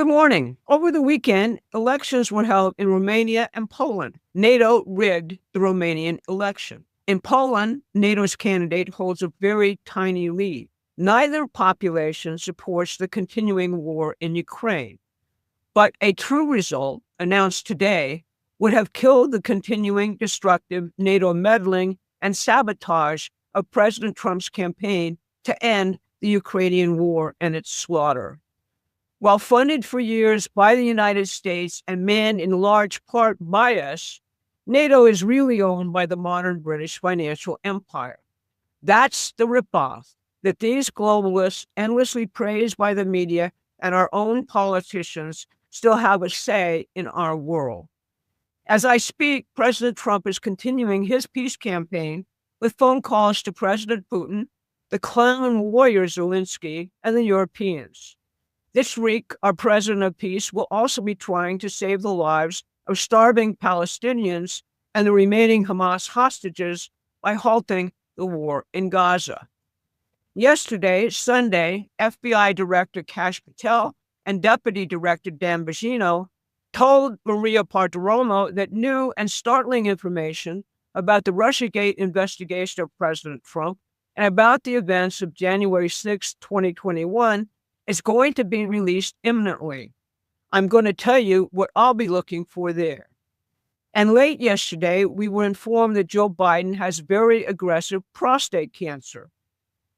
Good morning. Over the weekend, elections were held in Romania and Poland. NATO rigged the Romanian election. In Poland, NATO's candidate holds a very tiny lead. Neither population supports the continuing war in Ukraine. But a true result, announced today, would have killed the continuing destructive NATO meddling and sabotage of President Trump's campaign to end the Ukrainian war and its slaughter. While funded for years by the United States and manned in large part by us, NATO is really owned by the modern British financial empire. That's the ripoff that these globalists, endlessly praised by the media and our own politicians, still have a say in our world. As I speak, President Trump is continuing his peace campaign with phone calls to President Putin, the clown warrior Zelensky, and the Europeans. This week, our president of peace will also be trying to save the lives of starving Palestinians and the remaining Hamas hostages by halting the war in Gaza. Yesterday, Sunday, FBI Director Kash Patel and Deputy Director Dan Bongino told Maria Bartiromo that new and startling information about the Russiagate investigation of President Trump and about the events of January 6, 2021 is going to be released imminently. I'm going to tell you what I'll be looking for there. And late yesterday, we were informed that Joe Biden has very aggressive prostate cancer.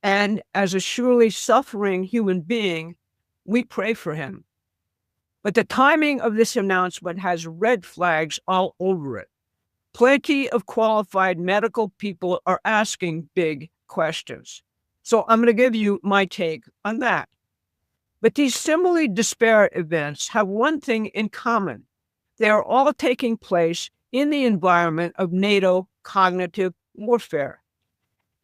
And as a surely suffering human being, we pray for him. But the timing of this announcement has red flags all over it. Plenty of qualified medical people are asking big questions. So I'm going to give you my take on that. But these similarly disparate events have one thing in common. They are all taking place in the environment of NATO cognitive warfare.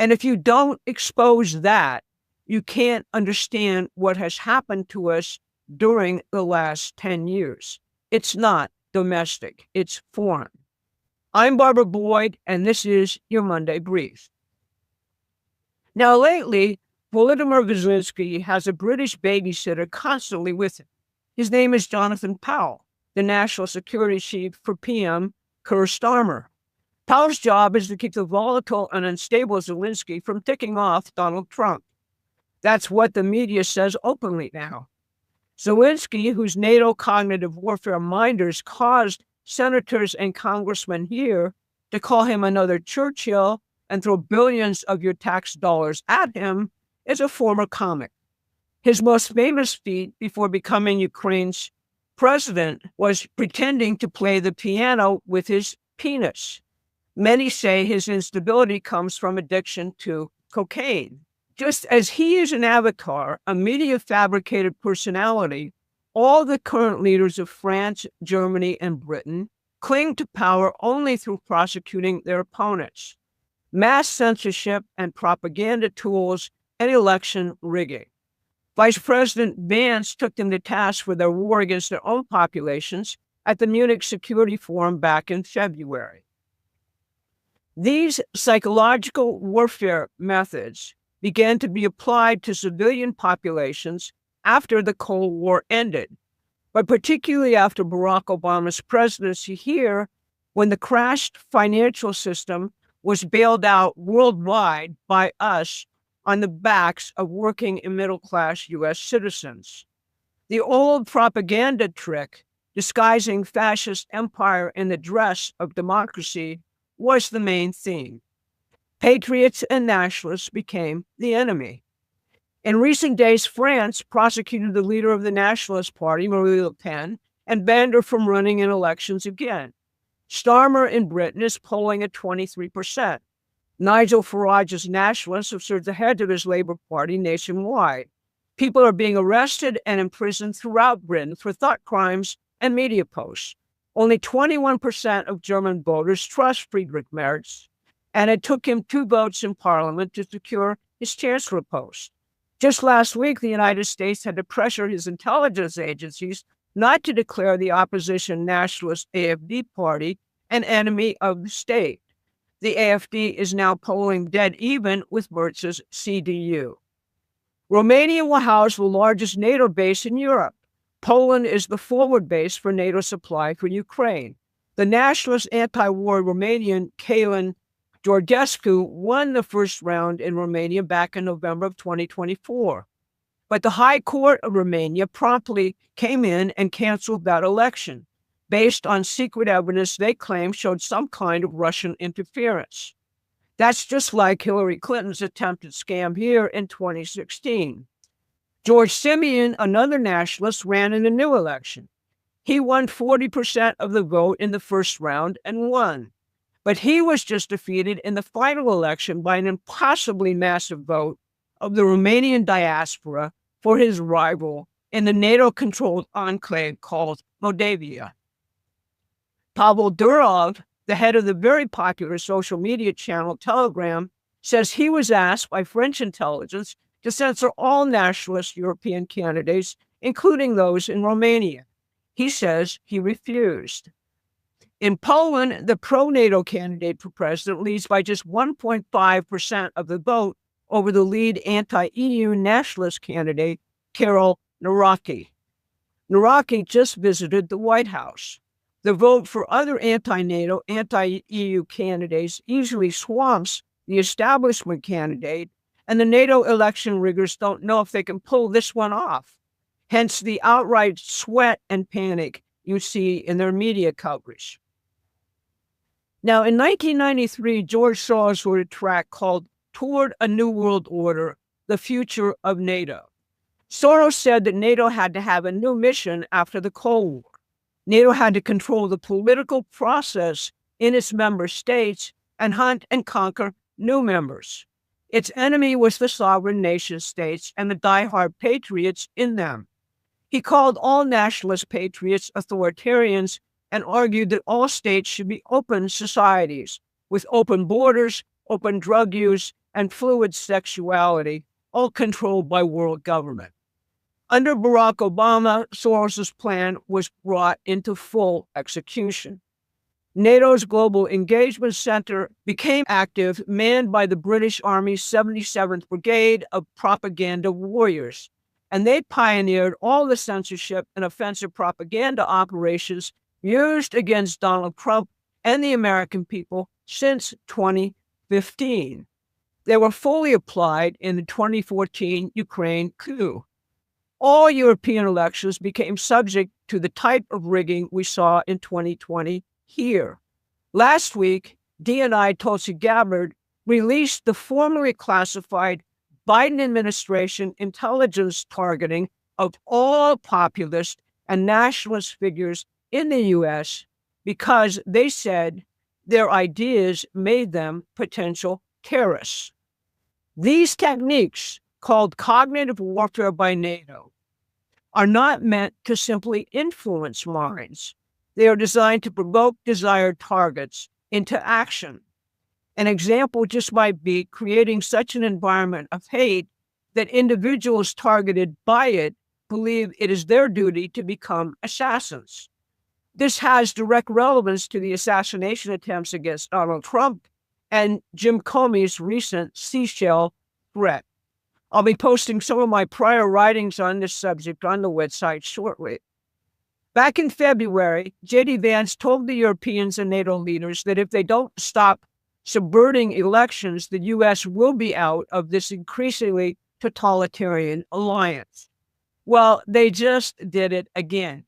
And if you don't expose that, you can't understand what has happened to us during the last 10 years. It's not domestic, it's foreign. I'm Barbara Boyd, and this is your Monday Brief. Now, lately, Volodymyr Zelensky has a British babysitter constantly with him. His name is Jonathan Powell, the national security chief for PM Keir Starmer. Powell's job is to keep the volatile and unstable Zelensky from ticking off Donald Trump. That's what the media says openly now. Zelensky, whose NATO cognitive warfare minders caused senators and congressmen here to call him another Churchill and throw billions of your tax dollars at him, is a former comic. His most famous feat before becoming Ukraine's president was pretending to play the piano with his penis. Many say his instability comes from addiction to cocaine. Just as he is an avatar, a media-fabricated personality, all the current leaders of France, Germany, and Britain cling to power only through prosecuting their opponents. Mass censorship and propaganda tools and election rigging. Vice President Vance took them to task for their war against their own populations at the Munich Security Forum back in February. These psychological warfare methods began to be applied to civilian populations after the Cold War ended, but particularly after Barack Obama's presidency here, when the crashed financial system was bailed out worldwide by us on the backs of working and middle-class U.S. citizens. The old propaganda trick, disguising fascist empire in the dress of democracy, was the main theme. Patriots and nationalists became the enemy. In recent days, France prosecuted the leader of the Nationalist Party, Marine Le Pen, and banned her from running in elections again. Starmer in Britain is polling at 23%. Nigel Farage's nationalists have surged ahead of his Labour Party nationwide. People are being arrested and imprisoned throughout Britain for thought crimes and media posts. Only 21% of German voters trust Friedrich Merz, and it took him 2 votes in Parliament to secure his chancellor post. Just last week, the United States had to pressure his intelligence agencies not to declare the opposition nationalist AfD party an enemy of the state. The AfD is now polling dead even with Merz's CDU. Romania will house the largest NATO base in Europe. Poland is the forward base for NATO supply for Ukraine. The nationalist anti-war Romanian Kalin Georgescu won the first round in Romania back in November of 2024. But the High Court of Romania promptly came in and canceled that election based on secret evidence they claim showed some kind of Russian interference. That's just like Hillary Clinton's attempted scam here in 2016. George Simeon, another nationalist, ran in a new election. He won 40% of the vote in the first round and won. But he was just defeated in the final election by an impossibly massive vote of the Romanian diaspora for his rival in the NATO-controlled enclave called Moldavia. Pavel Durov, the head of the very popular social media channel Telegram, says he was asked by French intelligence to censor all nationalist European candidates, including those in Romania. He says he refused. In Poland, the pro-NATO candidate for president leads by just 1.5% of the vote over the lead anti-EU nationalist candidate, Karol Nawrocki. Nawrocki just visited the White House. The vote for other anti-NATO, anti-EU candidates easily swamps the establishment candidate, and the NATO election riggers don't know if they can pull this one off. Hence the outright sweat and panic you see in their media coverage. Now, in 1993, George Soros wrote a tract called Toward a New World Order, The Future of NATO. Soros said that NATO had to have a new mission after the Cold War. NATO had to control the political process in its member states and hunt and conquer new members. Its enemy was the sovereign nation states and the diehard patriots in them. He called all nationalist patriots authoritarians and argued that all states should be open societies with open borders, open drug use, and fluid sexuality, all controlled by world government. Under Barack Obama, Soros's plan was brought into full execution. NATO's Global Engagement Center became active, manned by the British Army's 77th Brigade of propaganda warriors, and they pioneered all the censorship and offensive propaganda operations used against Donald Trump and the American people since 2015. They were fully applied in the 2014 Ukraine coup. All European elections became subject to the type of rigging we saw in 2020 here. Last week, DNI Tulsi Gabbard released the formally classified Biden administration intelligence targeting of all populist and nationalist figures in the U.S. because they said their ideas made them potential terrorists. These techniques, called cognitive warfare by NATO, are not meant to simply influence minds. They are designed to provoke desired targets into action. An example just might be creating such an environment of hate that individuals targeted by it believe it is their duty to become assassins. This has direct relevance to the assassination attempts against Donald Trump and Jim Comey's recent seashell threat. I'll be posting some of my prior writings on this subject on the website shortly. Back in February, J.D. Vance told the Europeans and NATO leaders that if they don't stop subverting elections, the U.S. will be out of this increasingly totalitarian alliance. Well, they just did it again.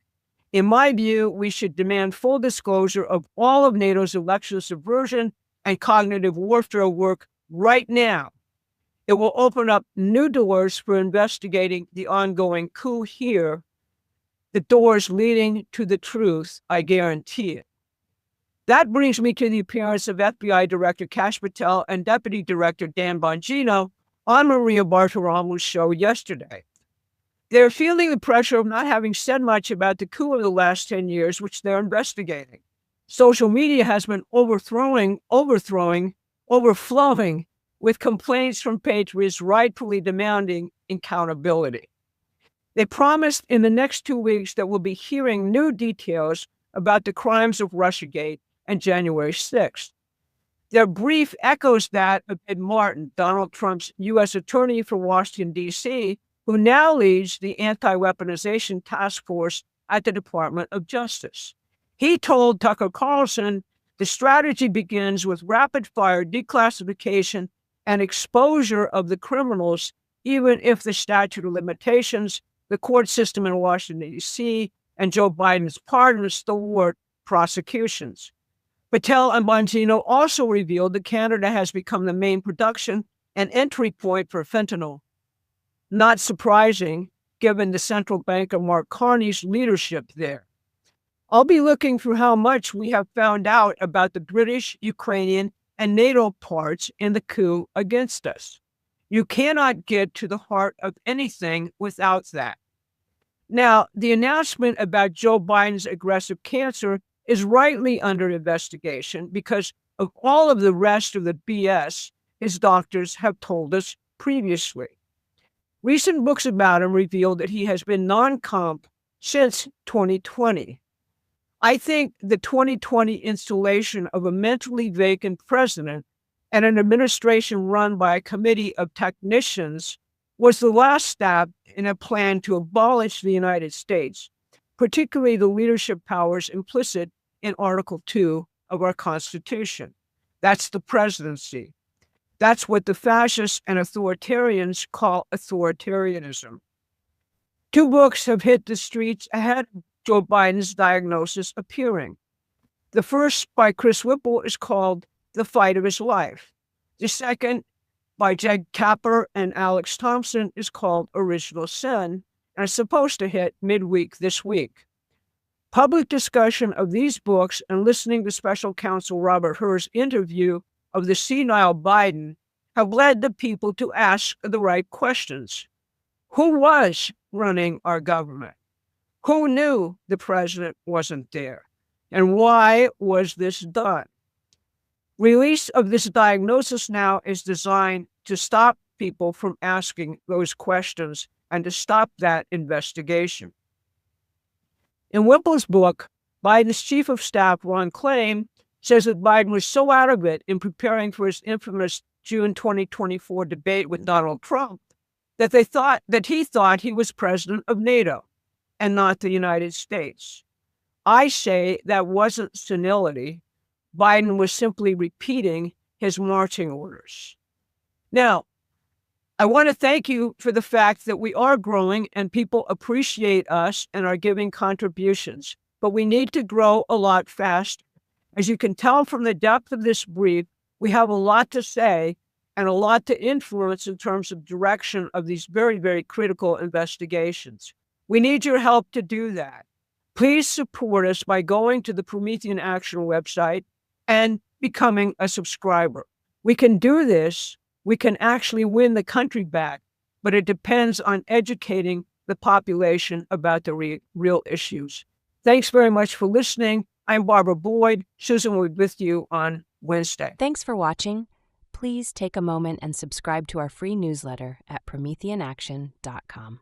In my view, we should demand full disclosure of all of NATO's election subversion and cognitive warfare work right now. It will open up new doors for investigating the ongoing coup here, the doors leading to the truth, I guarantee it. That brings me to the appearance of FBI Director Kash Patel and Deputy Director Dan Bongino on Maria Bartiromo's show yesterday. They're feeling the pressure of not having said much about the coup of the last 10 years, which they're investigating. Social media has been overflowing with complaints from patriots rightfully demanding accountability. They promised in the next 2 weeks that we'll be hearing new details about the crimes of Russiagate and January 6th. Their brief echoes that of Ed Martin, Donald Trump's U.S. attorney for Washington, D.C., who now leads the Anti-Weaponization Task Force at the Department of Justice. He told Tucker Carlson the strategy begins with rapid-fire declassification and exposure of the criminals, even if the statute of limitations, the court system in Washington, D.C., and Joe Biden's pardons thwart prosecutions. Patel and Bongino also revealed that Canada has become the main production and entry point for fentanyl. Not surprising, given the central banker Mark Carney's leadership there. I'll be looking for how much we have found out about the British, Ukrainian, and NATO parts in the coup against us. You cannot get to the heart of anything without that. Now, the announcement about Joe Biden's aggressive cancer is rightly under investigation because of all of the rest of the BS his doctors have told us previously. Recent books about him reveal that he has been non-comp since 2020. I think the 2020 installation of a mentally vacant president and an administration run by a committee of technicians was the last step in a plan to abolish the United States, particularly the leadership powers implicit in Article 2 of our Constitution. That's the presidency. That's what the fascists and authoritarians call authoritarianism. 2 books have hit the streets ahead of Joe Biden's diagnosis appearing. The first, by Chris Whipple, is called The Fight of His Life. The second, by Jed Capper and Alex Thompson, is called Original Sin and is supposed to hit midweek this week. Public discussion of these books and listening to Special Counsel Robert Hur's interview of the senile Biden have led the people to ask the right questions. Who was running our government? Who knew the president wasn't there? And why was this done? Release of this diagnosis now is designed to stop people from asking those questions and to stop that investigation. In Whipple's book, Biden's chief of staff, Ron Klain, says that Biden was so out of it in preparing for his infamous June 2024 debate with Donald Trump that he thought he was president of NATO and not the United States. I say that wasn't senility. Biden was simply repeating his marching orders. Now, I want to thank you for the fact that we are growing and people appreciate us and are giving contributions, but we need to grow a lot faster. As you can tell from the depth of this brief, we have a lot to say and a lot to influence in terms of direction of these very, very critical investigations. We need your help to do that. Please support us by going to the Promethean Action website and becoming a subscriber. We can do this. We can actually win the country back, but it depends on educating the population about the real issues. Thanks very much for listening. I'm Barbara Boyd. Susan will be with you on Wednesday. Thanks for watching. Please take a moment and subscribe to our free newsletter at prometheanaction.com.